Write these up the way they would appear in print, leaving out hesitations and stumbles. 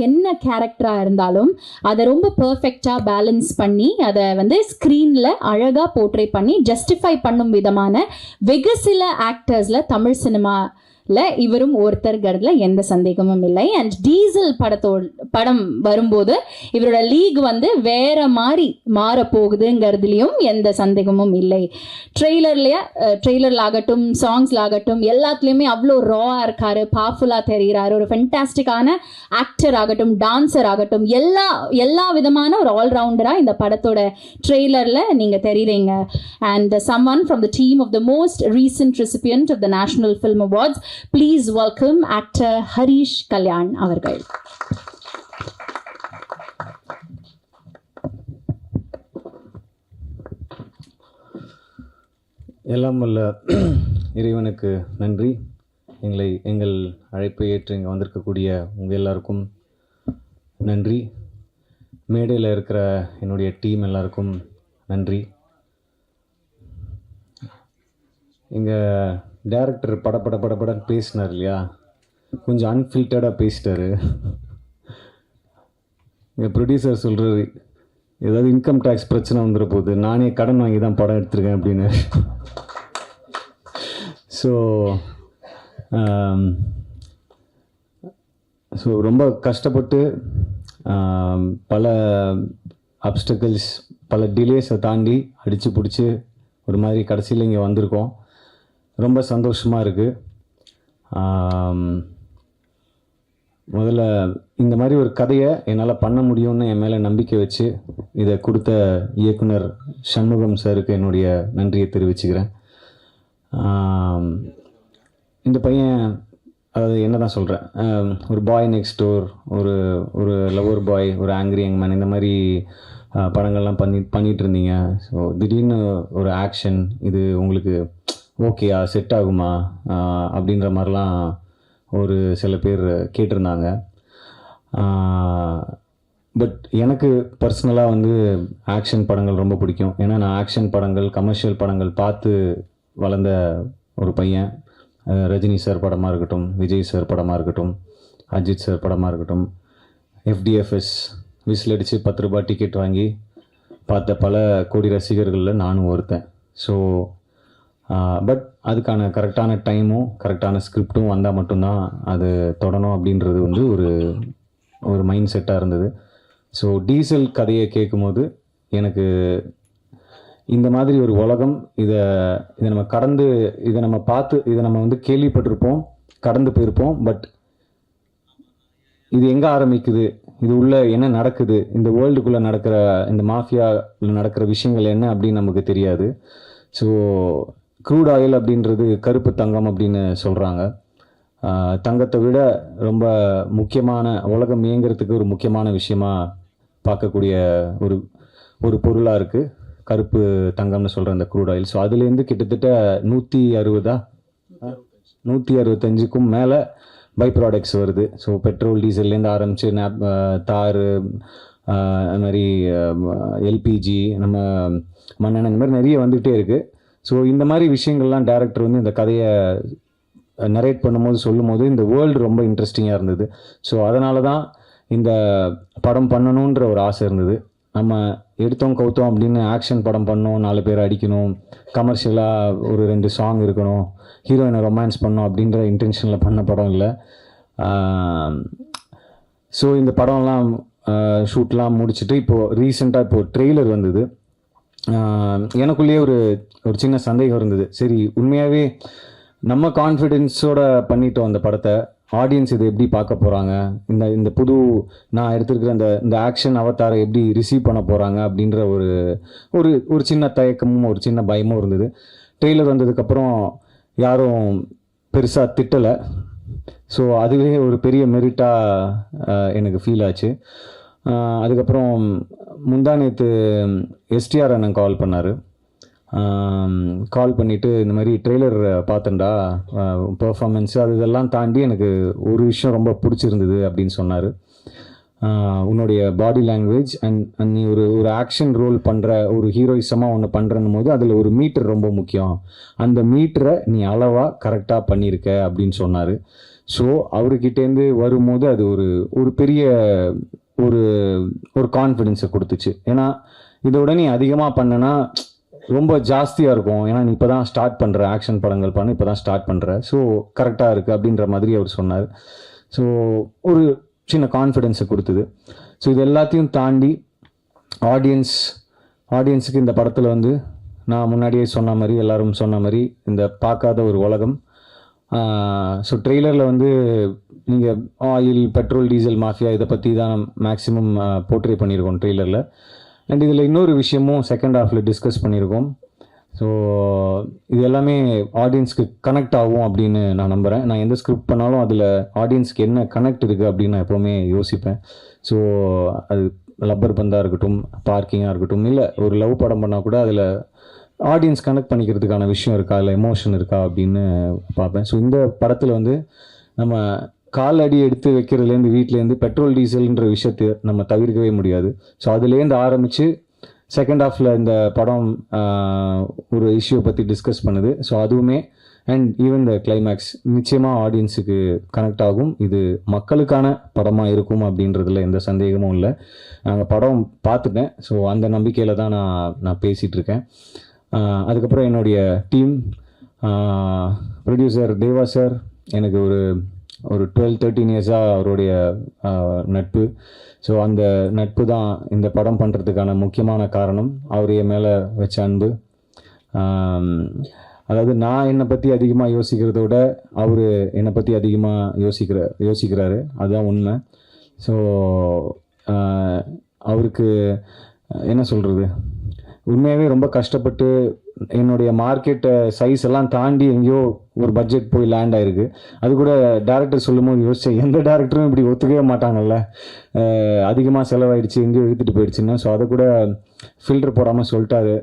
என்ன கேரக்டராக இருந்தாலும் அதை ரொம்ப பர்ஃபெக்டாக பேலன்ஸ் பண்ணி அதை வந்து ஸ்க்ரீனில் அழகாக போர்ட்ரே பண்ணி ஜஸ்டிஃபை பண்ணும் விதமான வெகு சில ஆக்டர்ஸில் தமிழ் சினிமாவில் இவரும் ஒருத்தருங்கிறதுல எந்த சந்தேகமும் இல்லை. அண்ட் டீசல் படம் வரும்போது இவரோட லீக் வந்து வேற மாதிரி மாறப்போகுதுங்கிறதுலையும் எந்த சந்தேகமும் இல்லை. ட்ரெய்லரில் ஆகட்டும், சாங்ஸில் ஆகட்டும், எல்லாத்துலேயுமே அவ்வளோ ராவாக இருக்கார், பவர்ஃபுல்லாக தெரிகிறாரு. ஒரு ஃபென்டாஸ்டிக்கான ஆக்டர் ஆகட்டும், டான்ஸர் ஆகட்டும், எல்லா விதமான ஒரு ஆல்ரவுண்டராக இந்த படத்தோட ட்ரெய்லரில் நீங்கள் தெரியுறீங்க. And someone from the team of the most recent recipient of the National Film Awards, please welcome actor Harish Kalyan அவர்கள். எல்லாம் வல்ல இறைவனுக்கு நன்றி. எங்கள் அழைப்பை ஏற்று இங்கே வந்திருக்கக்கூடிய உங்கள் எல்லாருக்கும் நன்றி. மேடையில் இருக்கிற என்னுடைய டீம் எல்லாருக்கும் நன்றி. இங்கே டைரக்டர் படப்படன்னு பேசினார் இல்லையா, கொஞ்சம் அன்ஃபில்டர்டாக பேசிட்டாரு. இங்கே ப்ரொடியூசர் சொல்கிறாரு, ஏதாவது இன்கம் டேக்ஸ் பிரச்சனை வந்துட போகுது, நானே கடன் வாங்கி தான் படம் எடுத்திருக்கேன் அப்படின்னு. ஸோ ரொம்ப கஷ்டப்பட்டு பல அப்டக்கிள்ஸ், பல டிலேஸை தாண்டி அடித்து பிடிச்சி ஒரு மாதிரி கடைசியில் இங்கே வந்திருக்கோம். ரொம்ப சந்தோஷமாக இருக்குது. முதல்ல இந்த மாதிரி ஒரு கதையை என்னால் பண்ண முடியும்னு என் மேலே நம்பிக்கை வச்சு இதை கொடுத்த இயக்குனர் சண்முகம் சாருக்கு என்னுடைய நன்றியை தெரிவிச்சுக்கிறேன். இந்த பையன், அதாவது என்ன தான் சொல்கிறேன், ஒரு பாய் நெக்ஸ்ட் டோர், ஒரு லவர் பாய், ஒரு ஆங்கிரி யங் மேன், இந்த மாதிரி படங்கள்லாம் பண்ணிகிட்டு இருந்தீங்க. ஸோ திடீர்னு ஒரு ஆக்ஷன், இது உங்களுக்கு ஓகேயா, செட் ஆகுமா அப்படின்ற மாதிரிலாம் ஒரு சில பேர் கேட்டிருந்தாங்க. பட் எனக்கு பர்சனலாக வந்து ஆக்ஷன் படங்கள் ரொம்ப பிடிக்கும். ஏன்னா நான் ஆக்ஷன் படங்கள், கமர்ஷியல் படங்கள் பார்த்து வளர்ந்த ஒரு பையன். ரஜினி சார் படமாக இருக்கட்டும், விஜய் சார் படமாக இருக்கட்டும், அஜித் சார் படமாக இருக்கட்டும், FDFS விசில் அடித்து 10 ரூபாய் டிக்கெட் வாங்கி பார்த்த பல கோடி ரசிகர்களில் நானும் ஒருத்தன். ஸோ பட் அதுக்கான கரெக்டான டைமும் கரெக்டான ஸ்கிரிப்டும் வந்தால் மட்டும்தான் அது தொடணும் அப்படின்றது வந்து ஒரு மைண்ட் செட்டாக இருந்தது. ஸோ டீசல் கதையை கேட்கும்போது எனக்கு இந்த மாதிரி ஒரு உலகம், இதை நம்ம கடந்து, இதை நம்ம பார்த்து, இதை நம்ம வந்து கேள்விப்பட்டிருப்போம், கடந்து போயிருப்போம். பட் இது எங்கே ஆரம்பிக்குது, இது உள்ள என்ன நடக்குது, இந்த வேர்ல்டுக்குள்ளே நடக்கிற, இந்த மாஃபியாவில் நடக்கிற விஷயங்கள் என்ன அப்படின்னு நமக்கு தெரியாது. ஸோ க்ரூட் ஆயில் அப்படின்றது கருப்பு தங்கம் அப்படின்னு சொல்கிறாங்க. தங்கத்தை விட ரொம்ப முக்கியமான, உலகம் இயங்கிறதுக்கு ஒரு முக்கியமான விஷயமா பார்க்கக்கூடிய ஒரு பொருளாக இருக்குது கருப்பு தங்கம்னு சொல்கிற அந்த க்ரூட் ஆயில். ஸோ அதுலேருந்து கிட்டத்தட்ட 165க்கும் மேலே பை ப்ராடக்ட்ஸ் வருது. ஸோ பெட்ரோல், டீசல்லேருந்து ஆரம்பித்து தார், அது மாதிரி LPG, நம்ம மண்ணெண்ணெய், இந்த மாதிரி நிறைய வந்துகிட்டே இருக்குது. ஸோ இந்த மாதிரி விஷயங்கள்லாம் டைரக்டர் வந்து இந்த கதையை நரேட் பண்ணும்போது, சொல்லும்போது இந்த வேர்ல்டு ரொம்ப இன்ட்ரெஸ்டிங்காக இருந்தது. ஸோ அதனால தான் இந்த படம் பண்ணணுன்ற ஒரு ஆசை இருந்தது. நம்ம எடுத்தோம் கவுத்தோம் அப்படின்னு ஆக்ஷன் படம் பண்ணோம், 4 பேர் அடிக்கணும், கமர்ஷியலாக ஒரு 2 சாங் இருக்கணும், ஹீரோயினை ரொமான்ஸ் பண்ணோம் அப்படின்ற இன்டென்ஷனில் பண்ண படம் இல்லை. ஸோ இந்த படம்லாம் ஷூட்லாம் முடிச்சுட்டு ரீசெண்டாக ட்ரெய்லர் வந்தது. எனக்குள்ளேயே ஒரு சின்ன சந்தேகம் இருந்தது. சரி, உண்மையாகவே நம்ம கான்ஃபிடென்ஸோட பண்ணிட்டோம் அந்த படத்தை, ஆடியன்ஸ் இதை எப்படி பார்க்க போகிறாங்க, இந்த புது நான் எடுத்துருக்கிற இந்த ஆக்ஷன் அவதாரை எப்படி ரிசீவ் பண்ண போகிறாங்க அப்படின்ற ஒரு சின்ன தயக்கமும் ஒரு சின்ன பயமும் இருந்தது. ட்ரெய்லர் வந்ததுக்கப்புறம் யாரும் பெருசாக திட்டலை. ஸோ அதுவே ஒரு பெரிய மெரிட்டாக எனக்கு ஃபீல் ஆச்சு. அதுக்கப்புறம் முந்தானேத்து STR அண்ணன் கால் பண்ணார். கால் பண்ணிவிட்டு இந்த மாதிரி ட்ரெய்லர் பார்த்தேன்டா, பெர்ஃபார்மன்ஸு அது இதெல்லாம் தாண்டி எனக்கு ஒரு விஷயம் ரொம்ப பிடிச்சிருந்தது அப்படின்னு சொன்னார். உன்னுடைய பாடி லாங்குவேஜ் அண்ட் நீ ஒரு ஆக்ஷன் ரோல் பண்ணுற, ஒரு ஹீரோயிசமாக ஒன்று பண்ணுறன்னும் போது அதில் ஒரு மீட்டர் ரொம்ப முக்கியம், அந்த மீட்டரை நீ அளவாக கரெக்டாக பண்ணியிருக்க அப்படின்னு சொன்னார். ஸோ அவர்கிட்டேருந்து வரும்போது அது ஒரு பெரிய ஒரு ஒரு கான்ஃபிடென்ஸை கொடுத்துச்சு. ஏன்னா இதோட நீ அதிகமாக பண்ணனா ரொம்ப ஜாஸ்தியாக இருக்கும். ஏன்னா நீ இப்போ தான் ஸ்டார்ட் பண்ணுற, ஆக்ஷன் படங்கள் பண்ண இப்போ தான் ஸ்டார்ட் பண்ணுற, ஸோ கரெக்டாக இருக்குது அப்படின்ற மாதிரி அவர் சொன்னார். ஸோ ஒரு சின்ன கான்ஃபிடென்ஸை கொடுத்தது. ஸோ இது எல்லாத்தையும் தாண்டி ஆடியன்ஸுக்கு இந்த படத்தில் வந்து நான் முன்னாடியே சொன்ன மாதிரி, எல்லாரும் சொன்ன மாதிரி, இந்த பார்க்காத ஒரு உலகம். ஸோ ட்ரெய்லரில் வந்து நீங்கள் ஆயில், பெட்ரோல், டீசல் மாஃபியா இதை பற்றி தான் மேக்ஸிமம் போர்ட்ரே பண்ணியிருக்கோம் ட்ரெய்லரில். அண்ட் இதில் இன்னொரு விஷயமும் செகண்ட் ஹாஃபில் டிஸ்கஸ் பண்ணியிருக்கோம். ஸோ இது எல்லாமே ஆடியன்ஸ்க்கு கனெக்ட் ஆகும் அப்படின்னு நான் நம்புகிறேன். நான் எந்த ஸ்கிரிப்ட் பண்ணாலும் அதில் ஆடியன்ஸ்க்கு என்ன கனெக்ட் இருக்குது அப்படின்னு நான் எப்போவுமே யோசிப்பேன். ஸோ அது லப்பர் பந்தாக இருக்கட்டும், பார்க்கிங்காக இருக்கட்டும், இல்லை ஒரு லவ் படம் பண்ணால் கூட அதில் ஆடியன்ஸ் கனெக்ட் பண்ணிக்கிறதுக்கான விஷயம் இருக்கா, இல்லை எமோஷன் இருக்கா அப்படின்னு பார்ப்பேன். ஸோ இந்த படத்தில் வந்து நம்ம கால் அடி எடுத்து வைக்கிறதுலேருந்து, வீட்டிலேருந்து பெட்ரோல் டீசல்ன்ற விஷயத்தை நம்ம தவிர்க்கவே முடியாது. ஸோ அதுலேருந்து ஆரம்பித்து செகண்ட் ஹாஃபில் இந்த படம் ஒரு இஷ்யூ பற்றி டிஸ்கஸ் பண்ணுது. ஸோ அதுவுமே அண்ட் ஈவன் இந்த கிளைமேக்ஸ் நிச்சயமாக ஆடியன்ஸுக்கு கனெக்ட் ஆகும். இது மக்களுக்கான படமாக இருக்கும் அப்படின்றதுல எந்த சந்தேகமும் இல்லை. நாங்கள் படம் பார்த்துட்டேன். ஸோ அந்த நம்பிக்கையில் தான் நான் பேசிகிட்டு இருக்கேன். அதுக்கப்புறம் என்னுடைய டீம், ப்ரொடியூசர் தேவா சார், எனக்கு ஒரு 12-13 இயர்ஸாக அவருடைய நட்பு. ஸோ அந்த நட்பு தான் இந்த படம் பண்ணுறதுக்கான முக்கியமான காரணம். அவர் என் மேலே வச்ச அன்பு. அதாவது நான் என்னை பற்றி அதிகமாக யோசிக்கிறத விட அவர் என்னை பற்றி அதிகமாக யோசிக்கிறாரு. அதுதான் உண்மை. ஸோ அவருக்கு என்ன சொல்கிறது, உண்மையாகவே ரொம்ப கஷ்டப்பட்டு என்னுடைய மார்க்கெட்டை சைஸ் எல்லாம் தாண்டி எங்கேயோ ஒரு பட்ஜெட் போய் லேண்ட் ஆயிருக்கு. அது கூட டேரக்டர் சொல்லும் போது யோசிச்சேன், எந்த டேரக்டரும் இப்படி ஒத்துக்கவே மாட்டாங்கல்ல, அதிகமாக செலவாயிடுச்சு, எங்கேயோ இழுத்துட்டு போயிடுச்சுன்னா. ஸோ அதை கூட ஃபில்டர் போடாமல் சொல்லிட்டாரு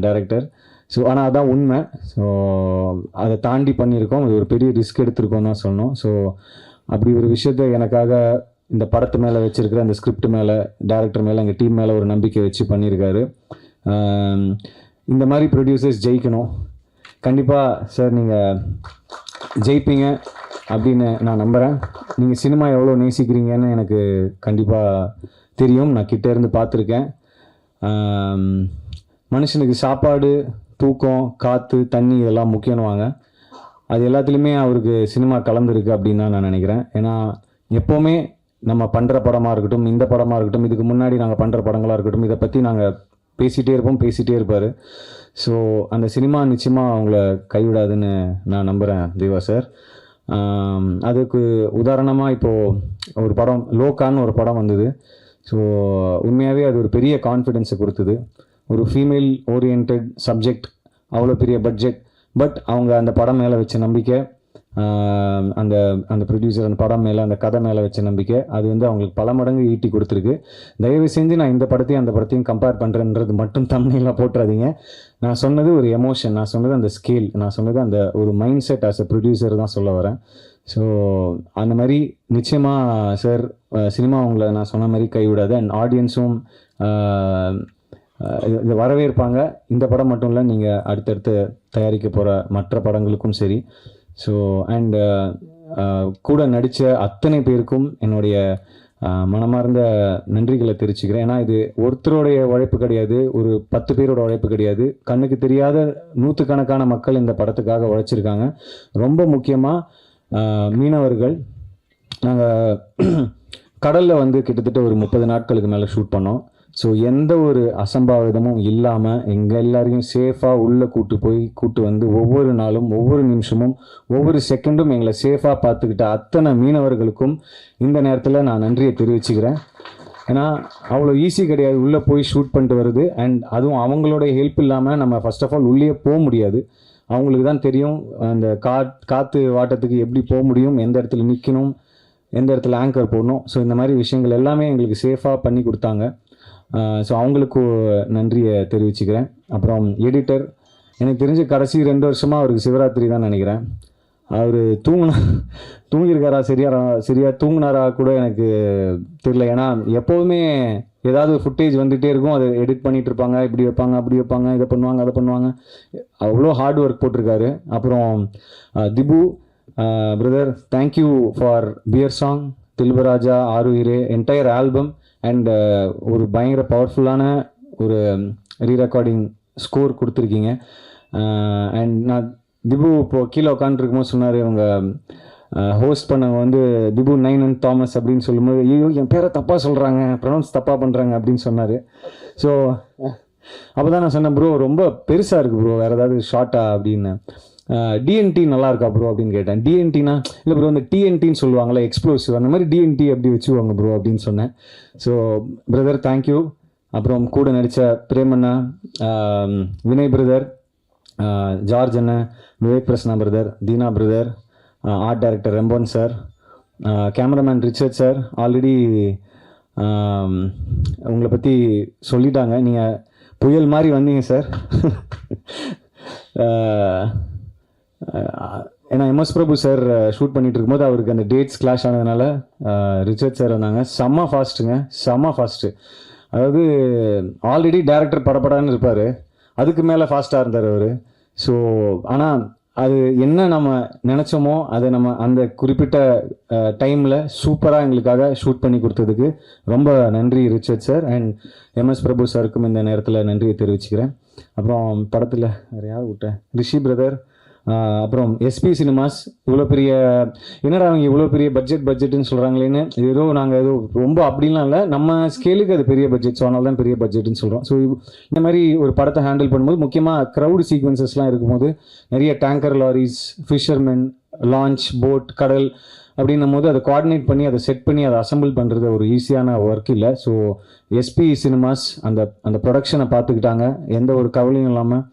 டேரக்டர். ஸோ ஆனால் அதான் உண்மை. ஸோ அதை தாண்டி பண்ணியிருக்கோம். அது ஒரு பெரிய ரிஸ்க் எடுத்திருக்கோம் தான் சொல்லணும். ஸோ அப்படி ஒரு விஷயத்த எனக்காக இந்த படத்து மேலே வச்சுருக்கிற, அந்த ஸ்கிரிப்ட் மேலே, டேரக்டர் மேலே, எங்கள் டீம் மேலே ஒரு நம்பிக்கை வச்சு பண்ணியிருக்காரு. இந்த மாதிரி ப்ரொடியூசர்ஸ் ஜெயிக்கணும். கண்டிப்பாக சார் நீங்கள் ஜெயிப்பீங்க அப்படின்னு நான் நம்புகிறேன். நீங்கள் சினிமா எவ்வளோ நேசிக்கிறீங்கன்னு எனக்கு கண்டிப்பாக தெரியும். நான் கிட்டேருந்து பார்த்துருக்கேன். மனுஷனுக்கு சாப்பாடு, தூக்கம், காற்று, தண்ணி இதெல்லாம் முக்கியம்னுவாங்க. அது எல்லாத்துலேயுமே அவருக்கு சினிமா கலந்துருக்கு அப்படின்னு தான் நான் நினைக்கிறேன். ஏன்னா எப்போவுமே நம்ம பண்ணுற படமாக இருக்கட்டும், இந்த படமாக இருக்கட்டும், இதுக்கு முன்னாடி நாங்கள் பண்ணுற படங்களாக இருக்கட்டும், இதை பற்றி நாங்கள் பேசிகிட்டே இருப்பார். ஸோ அந்த சினிமா நிச்சயமாக அவங்கள கைவிடாதுன்னு நான் நம்புகிறேன் தேவா சார். அதுக்கு உதாரணமாக இப்போது ஒரு படம் லோகான்னு ஒரு படம் வந்தது. ஸோ உண்மையாகவே அது ஒரு பெரிய கான்ஃபிடென்ஸை கொடுத்தது. ஒரு ஃபீமேல் ஓரியன்ட் சப்ஜெக்ட், அவ்வளோ பெரிய பட்ஜெட், பட் அவங்க அந்த படம் மேலே வச்ச நம்பிக்கை, அந்த அந்த ப்ரொடியூசர் அந்த படம் மேலே, அந்த கதை மேலே வச்ச நம்பிக்கை, அது வந்து அவங்களுக்கு பல மடங்கு ஈட்டி கொடுத்துருக்கு. தயவு செஞ்சு நான் இந்த படத்தையும் அந்த படத்தையும் கம்பேர் பண்ணுறேன்றது மட்டும் தம்ப்நெயிலாக போட்டுறாதீங்க. நான் சொன்னது ஒரு எமோஷன், நான் சொன்னது அந்த ஸ்கேல், நான் சொன்னது அந்த ஒரு mind set as a producer தான் சொல்ல வரேன். ஸோ அந்த மாதிரி நிச்சயமாக சார் சினிமா அவங்கள நான் சொன்ன மாதிரி கைவிடாது. அண்ட் ஆடியன்ஸும் இது வரவேற்பாங்க. இந்த படம் மட்டும் இல்லை, நீங்கள் அடுத்தடுத்து தயாரிக்க போகிற மற்ற படங்களுக்கும் சரி. ஸோ அண்ட் கூட நடித்த அத்தனை பேருக்கும் என்னுடைய மனமார்ந்த நன்றிகளை தெரிவிச்சுக்கிறேன். ஏன்னா இது ஒருத்தருடைய உழைப்பு கிடையாது, ஒரு 10 பேரோட உழைப்பு கிடையாது. கண்ணுக்கு தெரியாத நூற்றுக்கணக்கான மக்கள் இந்த படத்துக்காக உழைச்சிருக்காங்க. ரொம்ப முக்கியமாக மீனவர்கள். நாங்கள் கடலில் வந்து கிட்டத்தட்ட ஒரு 30 நாட்களுக்கு மேலே ஷூட் பண்ணோம். ஸோ எந்த ஒரு அசம்பாவிதமும் இல்லாமல் எங்கள் எல்லாரையும் சேஃபாக உள்ளே கூட்டு வந்து ஒவ்வொரு நாளும், ஒவ்வொரு நிமிஷமும், ஒவ்வொரு செகண்டும் எங்களை சேஃபாக பார்த்துக்கிட்ட அத்தனை மீனவர்களுக்கும் இந்த நேரத்தில் நான் நன்றியை தெரிவிச்சுக்கிறேன். ஏன்னா அவ்வளோ ஈஸி கிடையாது உள்ளே போய் ஷூட் பண்ணிட்டு வருது. அண்ட் அதுவும் அவங்களோட ஹெல்ப் இல்லாமல் நம்ம ஃபர்ஸ்ட் ஆஃப் ஆல் உள்ளே போக முடியாது. அவங்களுக்கு தான் தெரியும் அந்த காற்று வாட்டத்துக்கு எப்படி போக முடியும், எந்த இடத்துல நிற்கணும், எந்த இடத்துல ஆங்கர் போடணும். ஸோ இந்த மாதிரி விஷயங்கள் எல்லாமே எங்களுக்கு சேஃபாக பண்ணி கொடுத்தாங்க. ஸோ அவங்களுக்கு நன்றியை தெரிவிச்சுக்கிறேன். அப்புறம் எடிட்டர், எனக்கு தெரிஞ்சு கடைசி 2 வருஷமாக அவருக்கு சிவராத்திரி தான் நினைக்கிறேன். அவர் தூங்கியிருக்காரா, சரியாக தூங்கினாரா கூட எனக்கு தெரியல. ஏன்னா எப்போதுமே ஏதாவது ஃபுட்டேஜ் வந்துகிட்டே இருக்கும், அதை எடிட் பண்ணிகிட்டு இருப்பாங்க, இப்படி வைப்பாங்க, அப்படி வைப்பாங்க, இதை பண்ணுவாங்க, அதை பண்ணுவாங்க. அவ்வளோ ஹார்ட் ஒர்க் போட்டிருக்காரு. அப்புறம் Dibu brother thank you for beer song, Dilvaraja, Aaruyire, entire album and ஒரு பயங்கர பவர்ஃபுல்லான ஒரு ரீரெக்கார்டிங் ஸ்கோர் கொடுத்துருக்கீங்க. அண்ட் நான் திபு இப்போது கீழே உட்காந்துருக்கும்போது சொன்னார், இவங்க ஹோஸ்ட் பண்ணவங்க வந்து திபு நைனன் தாமஸ் அப்படின்னு சொல்லும்போது, ஐயோ என் பேரை தப்பாக சொல்கிறாங்க, ப்ரொனவுன்ஸ் தப்பாக பண்ணுறாங்க அப்படின்னு சொன்னார். ஸோ அப்போ தான் நான் சொன்னேன், ப்ரோ ரொம்ப பெருசாக இருக்குது ப்ரோ, வேறு ஏதாவது ஷார்ட்டா அப்படின்னு. டிஎன்டி நல்லா இருக்கா ப்ரோ அப்படின்னு கேட்டேன். டிஎன்டினா இல்லை ப்ரோ, இந்த டிஎன்டின்னு சொல்லுவாங்களே எக்ஸ்ப்ளோசிவ், அந்த மாதிரி டிஎன்டி அப்படி வச்சுக்குவாங்க ப்ரோ அப்படின்னு சொன்னேன். So brother thank you. அப்புறம் கூட நடித்த பிரேமண்ணா, வினய் பிரதர், ஜார்ஜ் அண்ணன், Vivek Prasanna brother, Deena brother, art director Rembon sir, cameraman Richard sir. Already உங்களை பற்றி சொல்லிட்டாங்க, நீங்கள் புயல் மாதிரி வந்தீங்க சார். ஏன்னா எம்எஸ் பிரபு சார் ஷூட் பண்ணிட்டு இருக்கும்போது அவருக்கு அந்த டேட்ஸ் கிளாஷ் ஆனதுனால ரிச்சர்ட் சார் வந்தாங்க. செம்ம ஃபாஸ்ட்டுங்க, செம்ம ஃபாஸ்ட்டு. அதாவது ஆல்ரெடி டேரக்டர் படப்படான்னு இருப்பார், அதுக்கு மேலே ஃபாஸ்ட்டாக இருந்தார் அவர். ஸோ ஆனால் அது என்ன நம்ம நினச்சோமோ அதை நம்ம அந்த குறிப்பிட்ட டைமில் சூப்பராக எங்களுக்காக ஷூட் பண்ணி கொடுத்ததுக்கு ரொம்ப நன்றி ரிச்சர்ட் சார். அண்ட் எம்எஸ் பிரபு சாருக்கும் இந்த நேரத்தில் நன்றியை தெரிவிச்சுக்கிறேன். அப்புறம் படத்தில் வேறு யார் விட்டேன், ரிஷி பிரதர், அப்புறம் எஸ்பி சினிமாஸ். இவ்வளோ பெரிய என்னடா அவங்க இவ்வளோ பெரிய பட்ஜெட்டுன்னு சொல்கிறாங்களேன்னு, ஏதோ நாங்கள் ஏதோ ரொம்ப அப்படின்லாம் இல்லை, நம்ம ஸ்கேலுக்கு அது பெரிய பட்ஜெட், ஸோ அதனால தான் பெரிய பட்ஜெட்டுன்னு சொல்கிறோம். ஸோ இந்த மாதிரி ஒரு படத்தை ஹேண்டில் பண்ணும்போது முக்கியமாக க்ரௌடு சீக்வன்சஸ்லாம் இருக்கும்போது நிறைய tanker loris, fishermen, launch, boat, கடல் அப்படின்னும் போது அதை கோஆர்டினேட் பண்ணி அதை செட் பண்ணி அதை அசம்பிள் பண்ணுறது ஒரு ஈஸியான ஒர்க் இல்லை. ஸோ எஸ்பி சினிமாஸ் அந்த ப்ரொடக்ஷனை பார்த்துக்கிட்டாங்க, எந்த ஒரு கவலையும் இல்லாமல்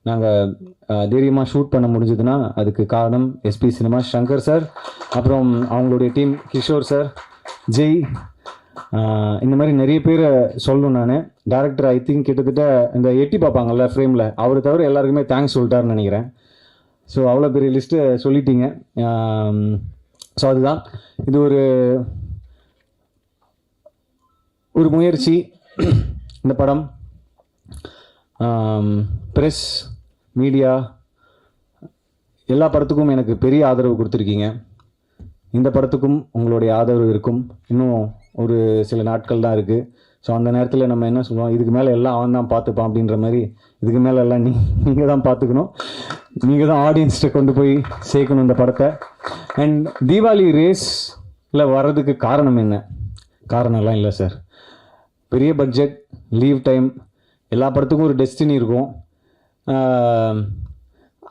நாங்கள் தைரியமாக ஷூட் பண்ண முடிஞ்சதுன்னா அதுக்கு காரணம் எஸ்பி சினிமா, சங்கர் சார், அப்புறம் அவங்களுடைய டீம், கிஷோர் சார், ஜெய், இந்த மாதிரி நிறைய பேர் சொல்லணும். நான் டேரக்டர் ஐ திங்க் கிட்டத்தட்ட இந்த எட்டி பார்ப்பாங்கல்ல ஃப்ரேமில், அவரை தவிர எல்லாருக்குமே தேங்க்ஸ் சொல்லிட்டாருன்னு நினைக்கிறேன். ஸோ அவ்வளோ பெரிய லிஸ்ட்டு சொல்லிட்டீங்க. ஸோ அதுதான் இது ஒரு முயற்சி. இந்த படம் ப்ரெஸ், மீடியா, எல்லா படத்துக்கும் எனக்கு பெரிய ஆதரவு கொடுத்துருக்கீங்க. இந்த படத்துக்கும் உங்களுடைய ஆதரவு இருக்கும். இன்னும் ஒரு சில நாட்கள் தான் இருக்குது. ஸோ அந்த நேரத்தில் நம்ம என்ன சொல்லுவோம், இதுக்கு மேலே எல்லாம் அவன் தான் பார்த்துப்பான் அப்படின்ற மாதிரி, இதுக்கு மேலே எல்லாம் நீங்கள் தான் பார்த்துக்கணும், நீங்கள் தான் ஆடியன்ஸ்கிட்ட கொண்டு போய் சேர்க்கணும் இந்த படத்தை. அண்ட் தீபாவளி ரேஸில் வர்றதுக்கு காரணம் என்ன? காரணம்லாம் இல்லை சார், பெரிய பட்ஜெட், லீவ் டைம், எல்லா படத்துக்கும் ஒரு டெஸ்டினி இருக்கும்.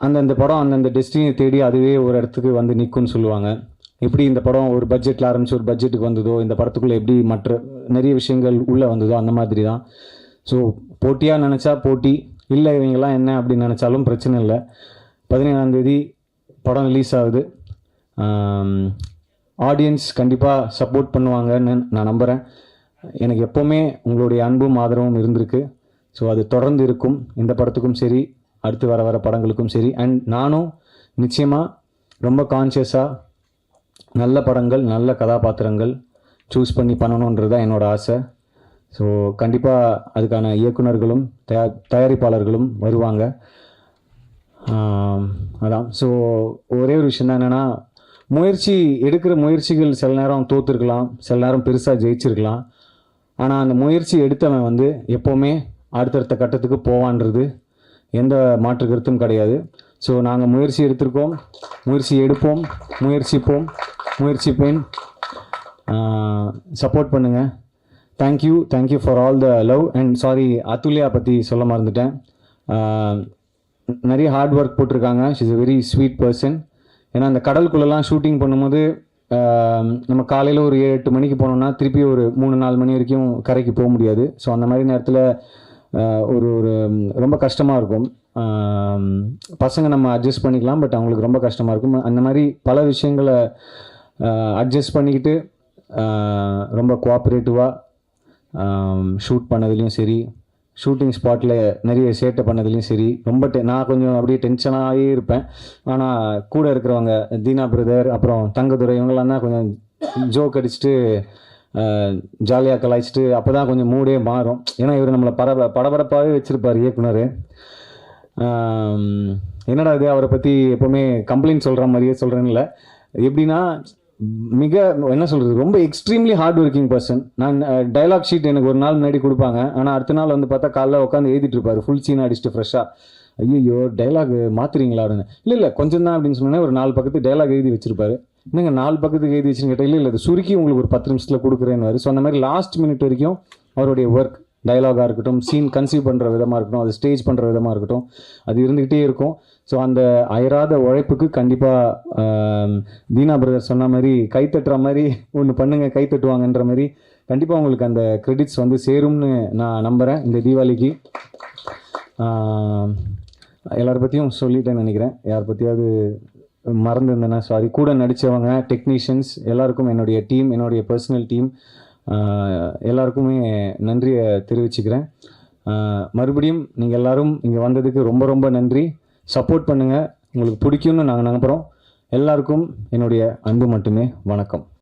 அந்தந்த படம் அந்தந்த டெஸ்டினியை தேடி அதுவே ஒரு இடத்துக்கு வந்து நிற்கும்னு சொல்லுவாங்க. எப்படி இந்த படம் ஒரு பட்ஜெட்டில் ஆரம்பித்து ஒரு பட்ஜெட்டுக்கு வந்ததோ, இந்த படத்துக்குள்ளே எப்படி மற்ற நிறைய விஷயங்கள் உள்ளே வந்ததோ, அந்த மாதிரி தான். ஸோ போட்டியாக நினச்சா போட்டி இல்லை, இவங்கெல்லாம் என்ன அப்படின்னு நினச்சாலும் பிரச்சனை இல்லை. 17ஆம் தேதி படம் ரிலீஸ் ஆகுது. ஆடியன்ஸ் கண்டிப்பாக சப்போர்ட் பண்ணுவாங்கன்னு நான் நம்புகிறேன். எனக்கு எப்போவுமே உங்களுடைய அன்பும் ஆதரவும் இருந்திருக்கு. ஸோ அது தொடர்ந்து இருக்கும், இந்த படத்துக்கும் சரி, அடுத்து வர படங்களுக்கும் சரி. அண்ட் நானும் நிச்சயமாக ரொம்ப கான்ஷியஸாக நல்ல படங்கள், நல்ல கதாபாத்திரங்கள் சூஸ் பண்ணி பண்ணணுன்றது தான் என்னோடய ஆசை. ஸோ கண்டிப்பாக அதுக்கான இயக்குனர்களும் தயாரிப்பாளர்களும் வருவாங்க. அதான். ஸோ ஒரே ஒரு விஷயம் தான் என்னென்னா, எடுக்கிற முயற்சிகள் சில நேரம் தோற்றுருக்கலாம், சில நேரம் பெருசாக ஜெயிச்சிருக்கலாம். ஆனால் அந்த முயற்சி எடுத்தவன் வந்து எப்போவுமே அடுத்தடுத்த கட்டத்துக்கு போவான்றது எந்த மாற்று கருத்தும் கிடையாது. ஸோ நாங்கள் முயற்சி எடுத்திருக்கோம், முயற்சி எடுப்போம், முயற்சிப்பேன். சப்போர்ட் பண்ணுங்கள். Thank you for all the love. And sorry, Athulya பற்றி சொல்ல மறந்துட்டேன். நிறைய ஹார்ட் ஒர்க் போட்டிருக்காங்க. She is a very sweet person. ஏன்னா அந்த கடலுக்குள்ளெல்லாம் ஷூட்டிங் பண்ணும்போது நம்ம காலையில் ஒரு 7-8 மணிக்கு போனோம்னா திருப்பி ஒரு 3-4 மணி வரைக்கும் கரைக்கு போக முடியாது. ஸோ அந்த மாதிரி நேரத்தில் ஒரு ரொம்ப கஷ்டமாக இருக்கும். பசங்க நம்ம அட்ஜஸ்ட் பண்ணிக்கலாம், பட் அவங்களுக்கு ரொம்ப கஷ்டமாக இருக்கும். அந்த மாதிரி பல விஷயங்களை அட்ஜஸ்ட் பண்ணிக்கிட்டு ரொம்ப கோஆப்ரேட்டிவாக ஷூட் பண்ணதுலேயும் சரி, ஷூட்டிங் ஸ்பாட்டில் நிறைய சேட்டை பண்ணதுலேயும் சரி, ரொம்ப நான் கொஞ்சம் அப்படியே டென்ஷனாகவே இருப்பேன். ஆனால் கூட இருக்கிறவங்க தீனா பிரதர், அப்புறம் தங்கதுரை, இவங்கெல்லாம் தான் கொஞ்சம் ஜோக் அடிச்சுட்டு ஜாலியாக கலாய்ச்சிட்டு அப்போ தான் கொஞ்சம் மூடே மாறும். ஏன்னா இவர் நம்மளை படபடப்பாகவே வச்சுருப்பார் இயக்குனர். என்னடா இது அவரை பற்றி எப்போவுமே கம்ப்ளைண்ட் சொல்கிற மாதிரியே சொல்கிறேன்ல, எப்படின்னா மிக என்ன சொல்கிறது, ரொம்ப எக்ஸ்ட்ரீம்லி ஹார்ட் ஒர்க்கிங் பர்சன். நான் டைலாக் ஷீட் எனக்கு ஒரு நாள் முன்னாடி கொடுப்பாங்க, ஆனால் அடுத்த நாள் வந்து பார்த்தா காலைல உட்காந்து எழுதிட்டு இருப்பாரு ஃபுல் சீன் அடிச்சுட்டு ஃப்ரெஷ்ஷாக. ஐயோ டைலாக் மாற்றுறீங்களா அப்படின்னு. இல்லை கொஞ்சம் தான் அப்படின்னு சொன்னேன். ஒரு 4 பக்கத்து டைலாக் எழுதி வச்சிருப்பாரு. என்னங்க 4 பக்கத்துக்கு எழுதி வச்சுன்னு கேட்டால், இல்லை அது சுருக்கி உங்களுக்கு ஒரு 10 நிமிஷத்தில் கொடுக்குறேன்னு. ஸோ அந்த மாதிரி லாஸ்ட் மினிட் வரைக்கும் அவருடைய ஒர்க், டைலாகாக இருக்கட்டும், சீன் கன்சீவ் பண்ணுற விதமாக இருக்கட்டும், அது ஸ்டேஜ் பண்ணுற விதமாக இருக்கட்டும், அது இருந்துக்கிட்டே இருக்கும். ஸோ அந்த அயராத உழைப்புக்கு கண்டிப்பாக தீனா பிரதர் சொன்ன மாதிரி கைத்தட்டுற மாதிரி ஒன்று பண்ணுங்க, கைத்தட்டுவாங்கன்ற மாதிரி கண்டிப்பாக உங்களுக்கு அந்த கிரெடிட்ஸ் வந்து சேரும்னு நான் நம்புகிறேன். இந்த தீபாவளிக்கு எல்லாரை பற்றியும் சொல்லிட்டேன்னு நினைக்கிறேன். யார் பற்றியாவது மறந்துருந்தேன்னா சாரி. கூட நடித்தவங்க, டெக்னீஷியன்ஸ் எல்லாருக்கும், என்னுடைய டீம், என்னுடைய பர்சனல் டீம் எல்லாருக்குமே நன்றியை தெரிவிச்சுக்கிறேன். மறுபடியும் நீங்கள் எல்லோரும் இங்கே வந்ததுக்கு ரொம்ப ரொம்ப நன்றி. சப்போர்ட் பண்ணுங்கள், உங்களுக்கு பிடிக்கும்னு நாங்கள் நம்புகிறோம். எல்லாருக்கும் என்னுடைய அன்பு மட்டுமே. வணக்கம்.